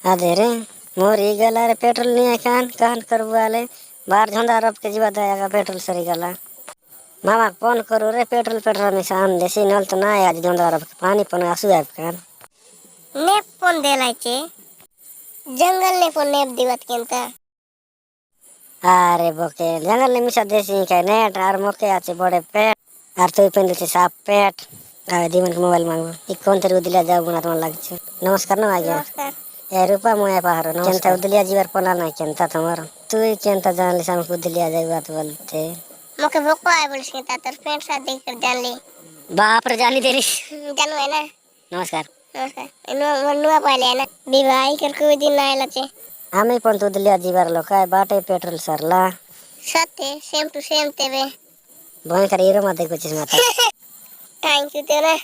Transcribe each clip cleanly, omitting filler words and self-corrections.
अरे रे मोरी गला रे पेट्रोल नहीं है कान कान करवाले बाहर झंडा रब के जीवा दयागा पेट्रोल सरी गला मामा फोन करो रे पेट्रोल पेट्रोल में शाम देसी नल तो ना आज झंडा रब पानी पण आसू है कान ने फोन देलायचे जंगल ने फोन नेप दिवत केंता अरे बोके जंगल ने मिसा देसी काय नेट आर मोके आचे बड़े पेट आर तो पेंदे छे साफ पेट आवे दीवन के मोबाइल मांगो ई कोन तेरे उदिल्या जाऊ गुना तुम लाग छे नमस्कार ना आज्ञा नमस्कार ए रूपा मोया पाहरो केंता उदिल्या जीवर पोला ना केंता तुमर तू केंता जान ले साम उदिल्या जाई बात बोलते मोके भोको आय बोलिस केंता तर फ्रेंड साथ देख कर जान ले बाप रे जानी तेरी जानू है ना नमस्कार नमस्कार इनो मनुआ पाले है ना विवाह कर कोई दिन ना आयला छे आम्ही पण तू दिल्या जीवर लो काय बाटे पेट्रोल सरला सत्य सेम टू सेम तेवे भय कर हिरो मध्ये कुछ माता थैंक यू तेरा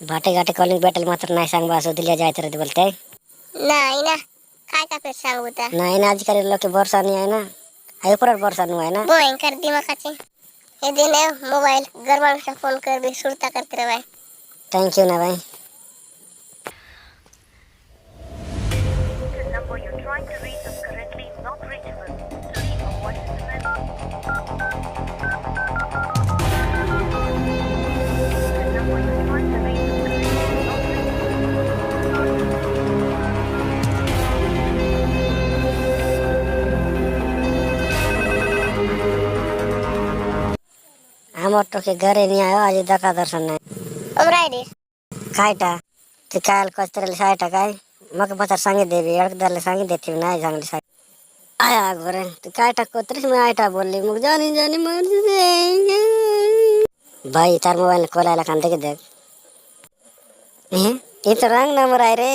बाटे गाटे कॉलिंग बैटल मात्र नाही सांग बास दिल्या जायत रे बोलते नाही ना काय का फिर सांगूता नाही ना आजकाल लोक वर्षा नहीं है ना आई पर वर्षा नु है ना भयंकर दिमागाचे हे दिन है मोबाइल गरबा से फोन कर भी सुरता करते रहे थैंक यू ना भाई The number you're trying to reach is currently not reachable. To leave a voice message. The number you're trying to reach is currently not हम तो के घरे नहीं आयो आज दका दर्शन नहीं हमरा रे कायटा ते काल कस्तरले सायटा काय मग बता सांगे देवी एकदरले सांगे देती नाही सांगले साय आया घरे ते कायटा कोत्रिस में आयटा बोलली मग जानी जानी मर जाएंगे भाई तार मोबाइल खोलायला कांदे के देख ये तो रंग नंबर आय रे